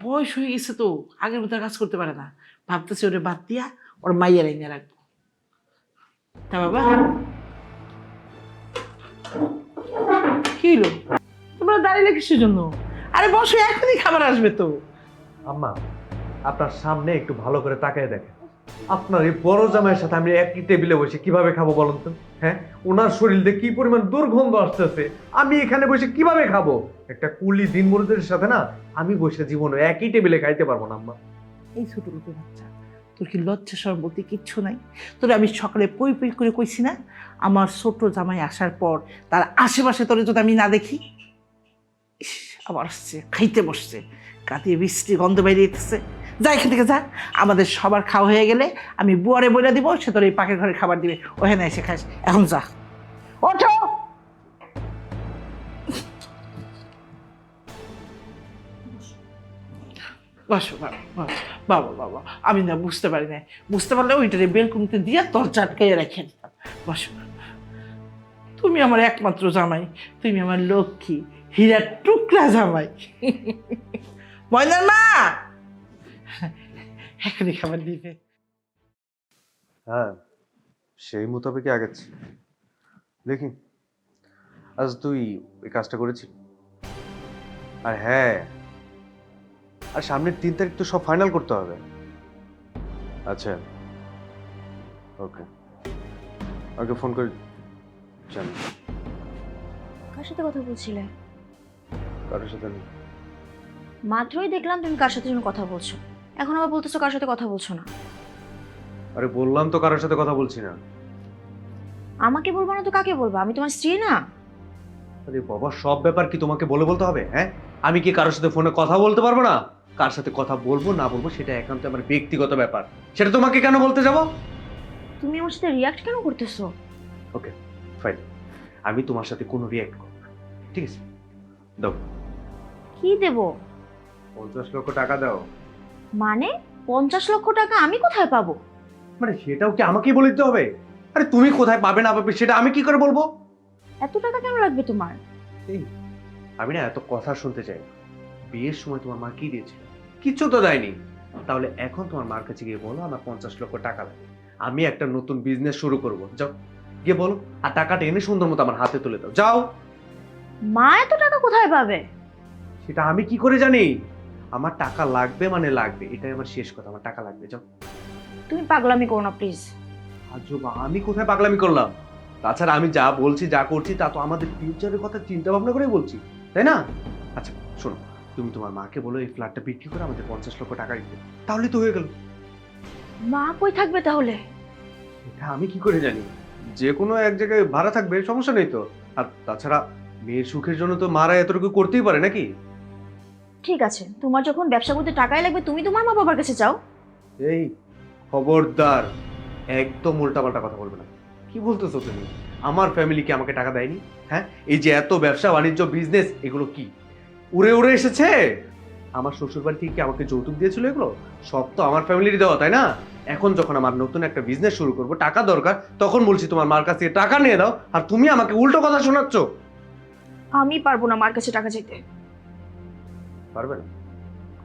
বয়স হয়ে গেছে তো, আগের মতো আর কাজ করতে পারে না, ভাবতেছি ওরে বাদ দিয়া ওর মাইয়ার এনে রাখবো। তা বাবা, কি হলো, তোমরা দাঁড়িয়ে কিসের জন্য? আরে বসো, এখনই খাবার আসবে তো। আম্মা, আপনার সামনে একটু ভালো করে তাকায় দেখেন, আপনার এই বড় জামাইয়ের সাথে আমি একই টেবিলে বসে কিভাবে খাবো বলুন তো? হ্যাঁ, ওনার শরীর দিয়ে কি পরিমাণ দুর্গন্ধ আসতেছে, আমি এখানে বসে কিভাবে খাবো? একটা কুলি দিনমজুরের সাথে না আমি বসে জীবনে একই টেবিলে খাইতে পারবো না আম্মা। এই ছোট লোকের বাচ্চা, তোর কি লজ্জা শরম বলতে কিচ্ছু নাই? তোর আমি সকালে পই পই করে কইছি না, আমার ছোট জামাই আসার পর তার আশেপাশে তোরে যদি আমি না দেখি। ইস, আবার আসছে, খাইতে বসছে, কাতিয়ে বৃষ্টি গন্ধ বেরিয়ে যেতেছে। যা এখান থেকে যা, আমাদের সবার খাওয়া হয়ে গেলে আমি বুয়ারে বইলা দিব, সে তোর এই পাকের ঘরে খাবার দিবে, ওখানে এসে খাস। এখন যা, ওঠো। বসো বাবা, বাবা, বাবা, বাবা, আমি না বুঝতে পারি না, বুঝতে পারলে ওইটারে বেলকুনিতে দিয়ে তোর চাটকাইয়া রেখে দিতাম। বসো, তুমি আমার একমাত্র জামাই, তুমি আমার লক্ষ্মী, হীরার টুকরা জামাই। ময়নার মা, এখনই খাবার দিবে। হ্যাঁ, সেই মোতাবেকই আগাচ্ছি। দেখি আজ তুই এই কাজটা করেছিস। আর হ্যাঁ, আর সামনের 3 তারিখ তো সব ফাইনাল করতে হবে। আচ্ছা, ওকে, ওকে ফোন করে জানি। কার সাথে কথা বলছিলে? কারোর সাথে নেই। মাত্রই দেখলাম তুমি কার সাথে যেন কথা বলছো, এখন আবার বলতেছো কার সাথে কথা বলছো না। আরে বললাম তো কারোর সাথে কথা বলছি না। আমাকে বলবো না তো কাকে বলবো? আমি তোমার স্ত্রী না? আরে বাবা, সব ব্যাপার কি তোমাকে বলে বলতে হবে? হ্যাঁ, আমি কি কারোর সাথে ফোনে কথা বলতে পারবো না? কার সাথে কথা বলবো না বলবো সেটা একান্ত আমার ব্যক্তিগত ব্যাপার, সেটা তোমাকে কেন বলতে যাব? তুমি আমার সাথে রিয়াক্ট কেন করতেছো? ওকে ফাইন, আমি তোমার সাথে কোনো রিঅ্যাক্ট করব না, ঠিক আছে? দাও। কি দেব? 50 লক্ষ টাকা দাও। মানে 50 লক্ষ টাকা আমি কোথায় পাবো? মানে সেটাও কি আমাকেই বলে দিতে হবে? আরে তুমি কোথায় পাবে না পাবে সেটা আমি কি করে বলবো? এত টাকা কেন লাগবে তোমার? এই, আমি না এত কথা শুনতে চাই না। বিয়ের সময় তোমার মা কি দিয়েছিল? কিচ্ছু তো দেয়নি। তাহলে এখন তোমার মার কাছে গিয়ে বলো আমার 50 লক্ষ টাকা লাগে, আমি একটা নতুন বিজনেস শুরু করব। যাও গিয়ে বলো, আর টাকাটা এনে সুন্দর মতো আমার হাতে তুলে দাও। যাও। মা এত টাকা কোথায় পাবে? সেটা আমি কি করে জানি? আমার টাকা লাগবে মানে লাগবে, এটাই আমার শেষ কথা। আমার টাকা লাগবে। যাও। তুমি পাগলামি করো না প্লিজ। আজব, আমি কোথায় পাগলামি করলাম? তাছাড়া আমি যা বলছি যা করছি তা তো আমাদের ফিউচারের কথা চিন্তা ভাবনা করেই বলছি, তাই না? আচ্ছা শোনো, তুমি তোমার মাকে বলো এই ফ্ল্যাটটা বিক্রি করে আমাদের 50 লক্ষ টাকা দিতে, তাহলে তো হয়ে গেল। মা কই থাকবে তাহলে? এটা আমি কি করে জানি? যে কোনো এক জায়গায় ভাড়া থাকবে, সমস্যা নেই তো। আর তাছাড়া মেয়ের সুখের জন্য তো মারা এতটুকু করতেই পারে নাকি? ঠিক আছে, তোমার যখন ব্যবসা করতে টাকাই লাগবে তুমি তোমার মা বাবার কাছে যাও। এই খবরদার, একদম উল্টাপাল্টা কথা বলবে না। কি বলতেছো তুমি? আমার ফ্যামিলি কি আমাকে টাকা দেয়নি? হ্যাঁ, এই যে এত ব্যবসা বাণিজ্য বিজনেস, এগুলো কি উড়ে উড়ে এসেছে? আমার শ্বশুর বাড়ি থেকে কি আমাকে যৌতুক দিয়েছিল? এগুলো সব তো আমার ফ্যামিলির দেওয়া, তাই না? এখন যখন আমার নতুন একটা বিজনেস শুরু করব, টাকা দরকার, তখন বলছি তোমার মার কাছ থেকে টাকা নিয়ে দাও, আর তুমি আমাকে উল্টো কথা শোনাচ্ছ। আমি পারবো না মার কাছে টাকা চাইতে। পারবে না?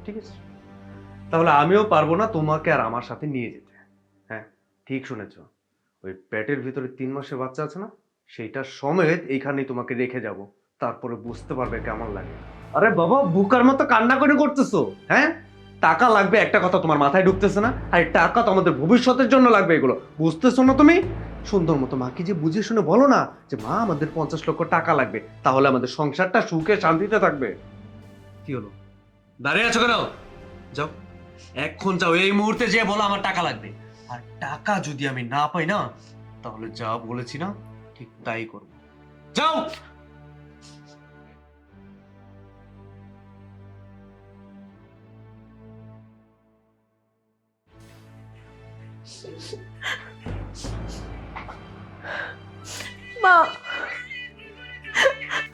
ঠিক আছে, তাহলে আমিও পারবো না তোমাকে আর আমার সাথে নিয়ে যেতে। হ্যাঁ, ঠিক শুনেছ। ওই পেটের ভিতরে 3 মাসের বাচ্চা আছে না, সেইটার সমেত এইখানেই তোমাকে রেখে যাব, তারপরে বুঝতে পারবে কেমন লাগে। আরে বাবা, বুকার মতো কান্না করে করতেছো? হ্যাঁ, টাকা লাগবে একটা কথা তোমার মাথায় ঢুকতেছে না? আর এই টাকা তো আমাদের ভবিষ্যতের জন্য লাগবে, এগুলো বুঝতেছো না তুমি? সুন্দর মতো মাকে যে বুঝিয়ে শুনে বলো না যে মা আমাদের 50 লক্ষ টাকা লাগবে, তাহলে আমাদের সংসারটা সুখে শান্তিতে থাকবে। কি হলো, দাঁড়িয়ে আছো কেন? যাও, এখন যাও, এই মুহূর্তে যে বলো আমার টাকা লাগবে। আর টাকা যদি আমি না পাই না, তাহলে যা বলেছি না ঠিক তাই করবো। যাও। মা,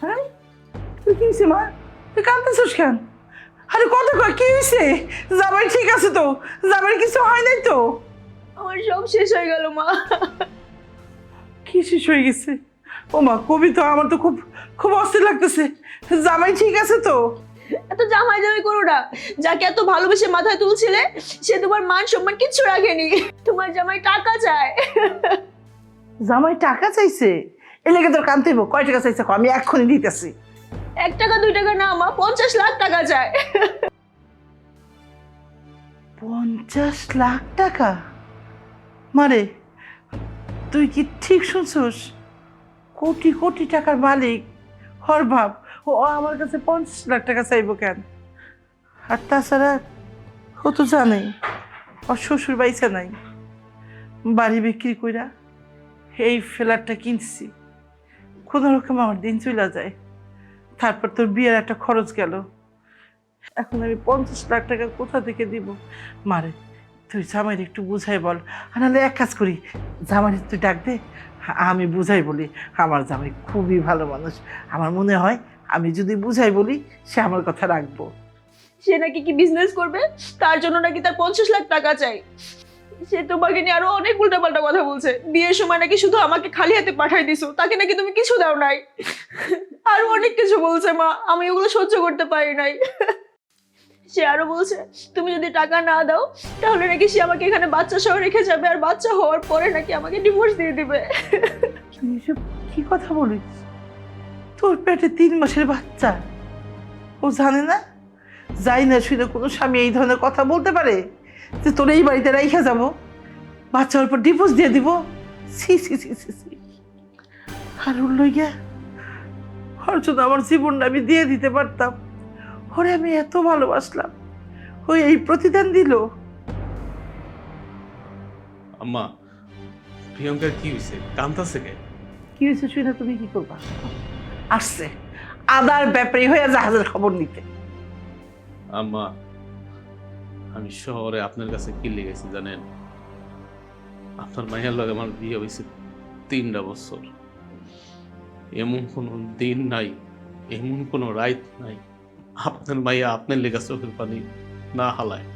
হ্যাঁ, তুই কি হয়েছে মা? তুই কাঁদতেছিস কেন? আরে কত কয়, কি হয়েছে? জামাই ঠিক আছে তো? জামাই কিছু হয় নাই তো? আমার সব শেষ হয়ে গেল মা। কি শেষ হয়ে গেছে? ও মা, কবি তো আমার তো খুব খুব অস্থির লাগতেছে। জামাই ঠিক আছে তো? এত জামাই জামাই করো না। যাকে এত ভালোবেসে মাথায় তুলছিলে সে তোমার মান সম্মান কিচ্ছু রাখেনি। তোমার জামাই টাকা চায়। জামাই টাকা চাইছে? এ লেগে তোর কানতে হইব। কয় টাকা চাইছে? আমি এক্ষুনি দিতেছি। 1 টাকা 2 টাকা না মা, 50 লাখ টাকা চায়। 50 লাখ টাকা? মারে, তুই কি ঠিক শুনছস? কোটি কোটি টাকার মালিক। হর ভাব, ও আমার কাছে 50 লাখ টাকা চাইবো কেন? আর তাছাড়া ও তো জানে ওর শ্বশুর বাইসা নাই, বাড়ি বিক্রি কইরা এই ফ্ল্যাটটা কিনছি। কোনো রকম আমার দিন চলে যায়, তারপর তোর বিয়ের একটা খরচ গেল। এখন আমি 50 লাখ টাকা কোথা থেকে দিব? মারে, তুই জামাইর একটু বুঝাই বল। আর নাহলে এক কাজ করি, জামাইর তুই ডাক দে, আমি বুঝাই বলি। আমার জামাই খুবই ভালো মানুষ, আমার মনে হয় আমি যদি বুঝাই বলি সে আমার কথা রাখবো। সে নাকি কি বিজনেস করবে, তার জন্য নাকি তার 50 লাখ টাকা চাই। সে তোমাকে নিয়ে আরো অনেক উল্টাপাল্টা কথা বলছে। বিয়ের সময় নাকি শুধু আমাকে খালি হাতে পাঠাই দিছো, তাকে নাকি তুমি কিছু দাও নাই। আরো অনেক কিছু বলছে মা, আমি ওগুলো সহ্য করতে পারি নাই। সে আরো বলছে তুমি যদি টাকা না দাও তাহলে নাকি সে আমাকে এখানে বাচ্চা সহ রেখে যাবে, আর বাচ্চা হওয়ার পরে নাকি আমাকে ডিভোর্স দিয়ে দিবে। তুই এসব কি কথা বলিস? তোর পেটে 3 মাসের বাচ্চা, ও জানে না? যাই না শুনে কোনো স্বামী এই ধরনের কথা বলতে পারে যে তোর এই বাড়িতে রাইখা যাব, বাচ্চা হওয়ার পর ডিভোর্স দিয়ে দিব? সি সি সি সি সি। আর ওর লইয়া ওর জন্য আমার জীবনটা আমি দিয়ে দিতে পারতাম। ওরে আমি এত ভালোবাসলাম, ওই এই প্রতিদান দিল। আম্মা, প্রিয়ঙ্কার কি হয়েছে? কান্তাছে কে? কি হয়েছে শুনে তুমি কি করবা? আসছে আদার ব্যাপারী হয়ে জাহাজের খবর নিতে। আম্মা, আমি শহরে আপনার কাছে কি লেগেছি জানেন? আপনার মাইয়ার লগে আমার বিয়ে হয়েছে 3টা বছর। এমন কোনো দিন নাই, এমন কোনো রাত নাই আপনার মাইয়া আপনার লেগা চোখের পানি না হালায়,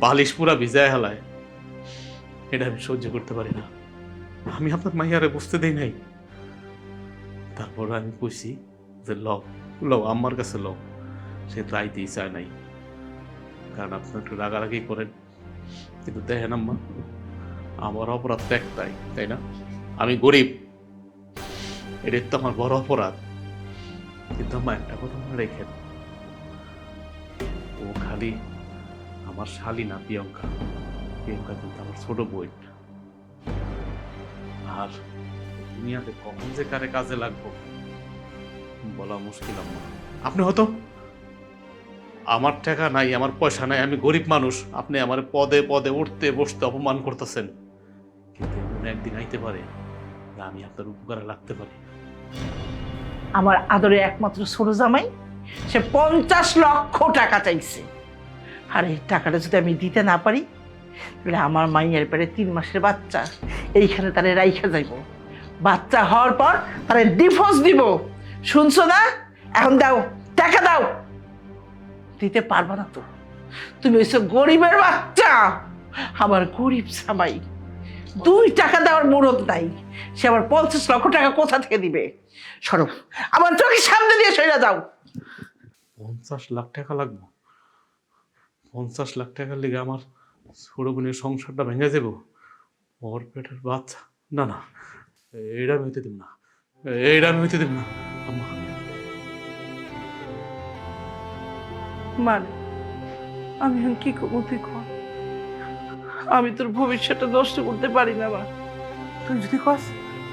বালিশ পুরা ভিজায় হালায়, এটা আমি সহ্য করতে পারি না। আমি আপনার মাইয়ারে বুঝতে দেই নাই। তারপর আমি কইছি যে লও লও আমার কাছে লও, সে রাইতেই চায় নাই, কারণ আপনি একটু রাগারাগি করেন। কিন্তু দেখেন আম্মা, আমার অপরাধ তো একটাই, তাই না? আমি গরিব, এটাই তো আমার বড় অপরাধ। কিন্তু আম্মা একটা কথা মনে রেখেন, ও খালি আমার শালী না, প্রিয়ঙ্কা। প্রিয়ঙ্কা কিন্তু আমার ছোট বোন। আর দুনিয়াতে কখন যে কারে কাজে লাগবো বলা মুশকিল আম্মা। আপনি হয়তো, আমার টাকা নাই, আমার পয়সা নাই, আমি গরিব মানুষ, আপনি আমার পদে পদে উঠতে বসতে অপমান করতেছেন, কিন্তু এমন একদিন আইতে পারে যে আমি আপনার উপকারে লাগতে পারি। আমার আদরে একমাত্র ছোট জামাই, সে 50 লক্ষ টাকা চাইছে। আর এই টাকাটা যদি আমি দিতে না পারি, তাহলে আমার মাইয়ের পেটে 3 মাসের বাচ্চা, এইখানে তারে রাইখা যাইব। বাচ্চা হওয়ার পর তারে ডিভোর্স দিব। শুনছো না? এখন দাও, টাকা দাও। দিতে পারবা না তো? তুমি হইছো গরিবের বাচ্চা, আমার গরিব জামাই। 2 টাকা দেওয়ার মুরত নাই, সে আবার 50 লক্ষ টাকা কোথা থেকে দিবে? সরো, আমার চোখের সামনে দিয়ে সইরা যাও। 50 লাখ টাকা লাগবে? 50 লাখ টাকার লেগে আমার ছোট বোনের সংসারটা ভেঙে যাব? ওর পেটের বাচ্চা? না না, এইটা আমি হইতে দিব না, এইটা আমি হইতে দিব না আম্মা। মানে আমি এখন কি করবো তুই কর? আমি তোর ভবিষ্যৎটা নষ্ট করতে পারি না মা। তুই যদি কস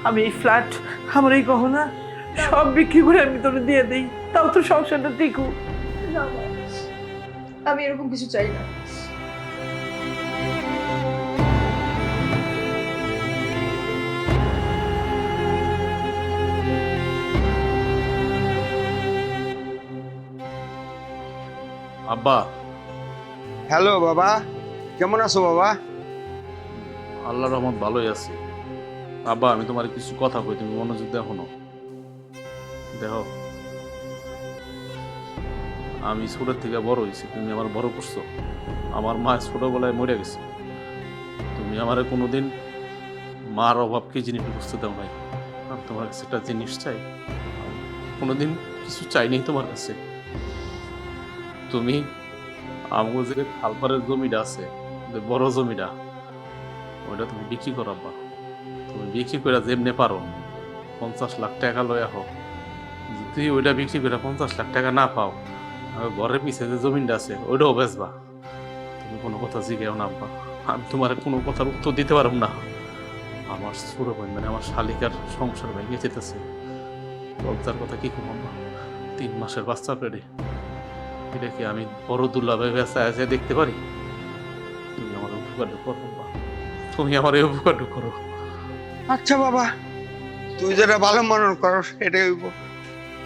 আমি এই ফ্ল্যাট, আমার এই গহনা সব বিক্রি করে আমি তোর দিয়ে দিই, তাও তোর সংসারটা টিকুক। না মা, আমি এরকম কিছু চাই না। আব্বা, হ্যালো বাবা, কেমন আছো বাবা? আল্লাহর রহমত ভালোই আছি। আব্বা, আমি তোমার কিছু কথা কই, তুমি মনোযোগ দেখো না। দেখো, আমি ছোটোর থেকে বড় হয়েছি, তুমি আমার বড় করছো। আমার মা ছোটবেলায় মরে গেছে, তুমি আমার কোনোদিন মার অভাব কি জিনিস বুঝতে দাও নাই। আমি তোমার কাছে একটা জিনিস চাই, কোনোদিন কিছু চাইনি তোমার কাছে। তুমি আমাকে যে খালপাড়ের জমিটা আছে, যে বড় জমিটা, ওইটা তুমি বিক্রি করো আব্বা। তুমি বিক্রি করে যেমনি পারো 50 লাখ টাকা লয়া হোক, যদি ওইটা বিক্রি করে 50 লাখ টাকা না পাও, ঘরের পিছে যে জমিনটা আছে ওইটাও বেচবা। তুমি কোনো কথা জিজ্ঞেও না আব্বা, আমি তোমার কোনো কথার উত্তর দিতে পারব না। আমার ছোট বোন মানে আমার শালিকার সংসার ভেঙে যেতেছে, লজ্জার কথা কি করবো আব্বা? 3 মাসের বাচ্চা পেটে, এটা কি আমি বড় দুর্লভে বেচা আছে দেখতে পারি? তুমি আমার উপকারটা করো আব্বা, তুমি আমার এই উপকারটা করো। আচ্ছা বাবা, তুই যেটা ভালো মনে করো সেটাই হইব।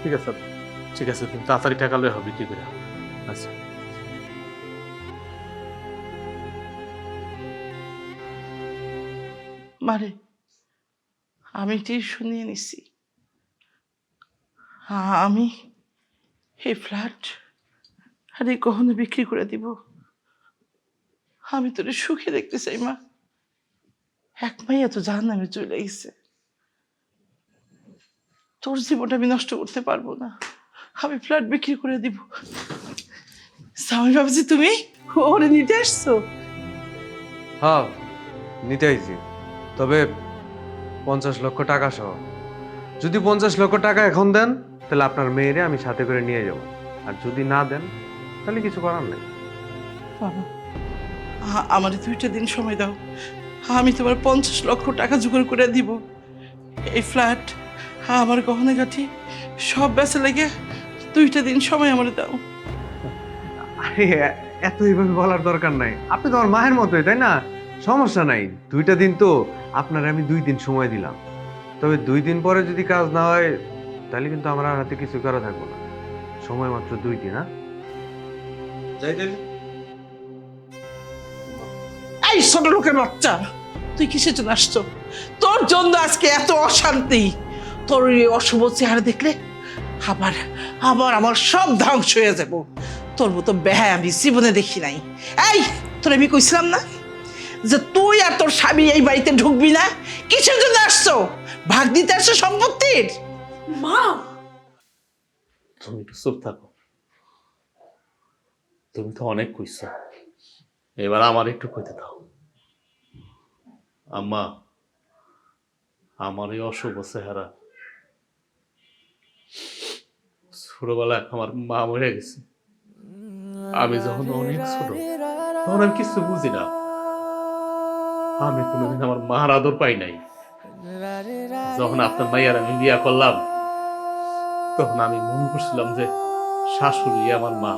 ঠিক আছে আব্বা, ঠিক আছে, তুমি তাড়াতাড়ি টাকা লয়ে হবে বিক্রি করে। আচ্ছা, মানে আমি ঠিক শুনিয়ে নিছি, আমি এই ফ্ল্যাট আর এই গহনা বিক্রি করে দিব। আমি তোর সুখে দেখতে চাই মা। এক মাইয়া তো জাহান্নামে চলে গেছে, তোর জীবনটা আমি নষ্ট করতে পারবো না। আমি ফ্ল্যাট বিক্রি করে দিব। স্বামী বাবুজি, তুমি ওরে নিতে আসছো? হ্যাঁ, নিতে আইছি, তবে 50 লক্ষ টাকা সহ। যদি 50 লক্ষ টাকা এখন দেন, তাহলে আপনার মেয়েরে আমি সাথে করে নিয়ে যাব। আর যদি না দেন, তাহলে কিছু করার নেই। বাবা, আমার 2টা দিন সময় দাও, আমি তোমার 50 লক্ষ টাকা জোগাড় করে দিব। এই ফ্ল্যাট, আমার গহনা গাঠি সব বেচে লেগে 2টা দিন সময় আমার দাও। আরে এত এইভাবে বলার দরকার নাই, আপনি তো আমার মায়ের মতোই, তাই না? সমস্যা নাই, 2টা দিন তো আপনার আমি 2 দিন সময় দিলাম। তবে 2 দিন পরে যদি কাজ না হয়, তাহলে কিন্তু আমার আর হাতে কিছু করা থাকবো না। সময় মাত্র 2 দিন। হ্যাঁ, যাই তাহলে। এই ছোট লোকের বাচ্চা, তুই কিসের জন্য আসছো? তোর জন্য আজকে এত অশান্তি। তোর এই অশুভ চেহারা দেখলে আবার আবার আমার সব ধ্বংস হয়ে যাব। তোর মতো বেহায় আমি জীবনে দেখি নাই। এই তোর আমি কইছিলাম না যে তুই আর তোর স্বামী এই বাড়িতে ঢুকবি না? কিসের জন্য আসছো? ভাগ দিতে আসছো সম্পত্তির? মা, তুমি একটু চুপ থাকো। তুমি তো অনেক কইছো, এবার আমার একটু কইতে দাও। আম্মা, আমার এই অশুভ চেহারা, ছোটবেলায় আমার মা মরে গেছে। আমি যখন অনেক ছোট, তখন আমি কিছু বুঝি না। আমি কোনোদিন আমার মার আদর পাই নাই। যখন আপনার মাইয়ার আমি বিয়া করলাম, তখন আমি মনে করছিলাম যে শাশুড়ি আমার মা।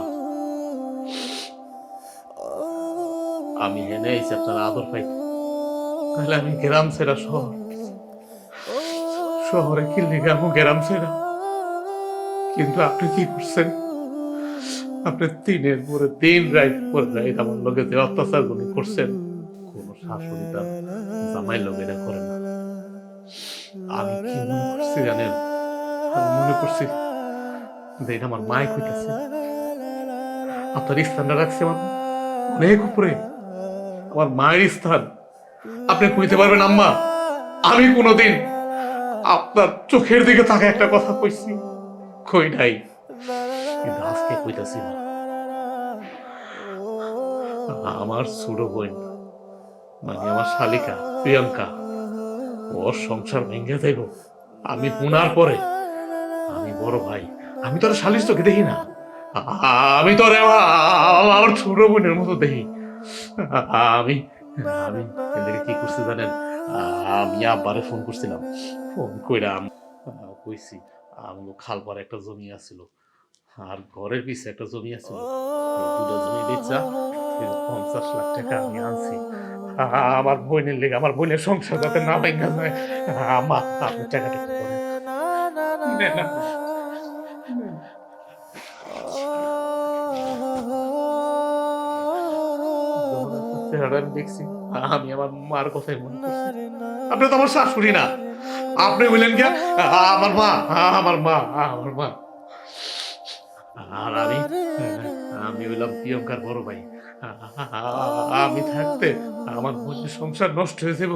আমি হেনে এসে আপনার আদর পাইতে, তাহলে আমি গ্রাম ছেড়া শহরে কি লেগে আমি গ্রাম ছেড়া। কিন্তু আপনি কি করছেন? আপনি দিনের পরে দিন, রাত পরে রাত আমার লোকে যে অত্যাচার গুলি করছেন, কোন শাশুড়ি তার জামাই লোক এটা করে না। আমি কি মনে করছি জানেন? আমি মনে করছি যে এটা আমার মায় কইতেছে। আপনার স্থানটা রাখছে আমার অনেক উপরে, আমার মায়ের স্থান। আপনি কইতে পারবেন আম্মা, আমি কোনোদিন আপনার চোখের দিকে তাকে একটা কথা কইছি? কই নাই। কিন্তু আজকে কইতাছি না। আমার ছোট বোন, মানে আমার শালিকা প্রিয়াঙ্কা, ওর সংসার ভেঙে দেব আমি শোনার পরে, আমি বড় ভাই, আমি তো আর শালিশ চোখে দেখি না। আমি তো আর আমার ছোট বোনের মতো দেখি। আমি আমি এদেরকে কি করছি জানেন? আমি আব্বারে ফোন করছিলাম। ফোন কইরাম, কইছি আমগো খালপাড়ে একটা জমি আছিল, আর ঘরের পিছে একটা জমি আছিল। এই দুটা জমি বেচা 50 লাখ টাকা আমি আনছি আমার বোনের লেগে, আমার বোনের সংসার যাতে না ভেঙে যায়। আমা, আপনি টাকাটা কি করেন? নেন না। যখন আপনার চেহারাটা আমি দেখছি, আমি আমার মার কথাই মনে করছি। আপনি তো আমার শাশুড়ি না, আপনি বললেন কি আমার মা, আমার মা, আমার মা। আর আমি হইলাম প্রিয়ঙ্কার বড় ভাই। আমি থাকতে আমার বোনের সংসার নষ্ট হয়ে যাব,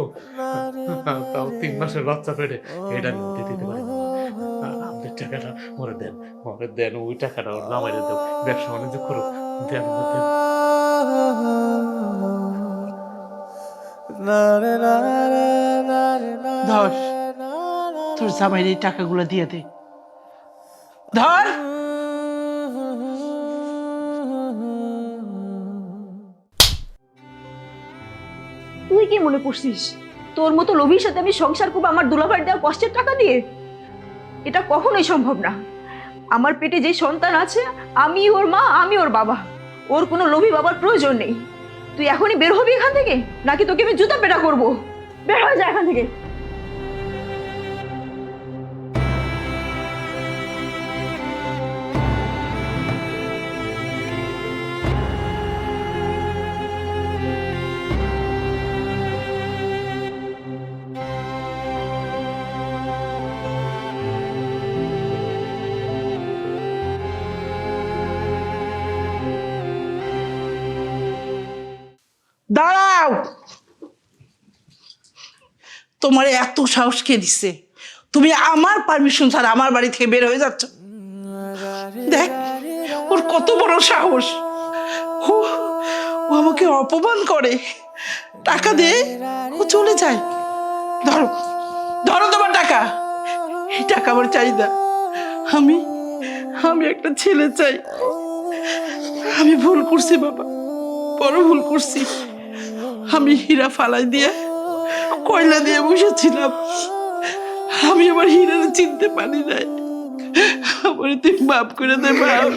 তাও 3 মাসের বাচ্চা পেটে, এটা আমি হতে দিতে পারি না। আমাদের টাকাটা মরে দেন, ওই টাকাটা ওর নামাইলে দেব, ব্যবসা বাণিজ্য করো, দেন ওরে দেন। ধর, তোর জামাইয়ের এই টাকাগুলো দিয়ে দে। ধর। তুই কি মনে করছিস তোর মতো লোভীর সাথে আমি সংসার করবো আমার দুলাভাইয়ের দেওয়া কষ্টের টাকা দিয়ে? এটা কখনোই সম্ভব না। আমার পেটে যে সন্তান আছে, আমি ওর মা, আমি ওর বাবা। ওর কোনো লোভী বাবার প্রয়োজন নেই। তুই এখনই বের হবি এখান থেকে, নাকি তোকে আমি জুতা পেটা করবো? বের হয়ে যা এখান থেকে। দাঁড়াও। তোমার এত সাহস কে দিছে? তুমি আমার পারমিশন ছাড়া আমার বাড়ি থেকে বের হয়ে যাচ্ছ? দেখ ওর কত বড় সাহস। ও ও আমাকে অপমান করে, টাকা দে, ও চলে যায়। ধরো, ধরো তোমার টাকা। এই টাকা আমার চাহিদা। আমি আমি একটা ছেলে চাই। আমি ভুল করছি বাবা, বড় ভুল করছি। আমি হীরা ফালাই দিয়ে কয়লা দিয়ে বসেছিলাম। আমি আমার হীরার চিনতে পারি নাই। আমার তুই মাফ করে দে বাপ।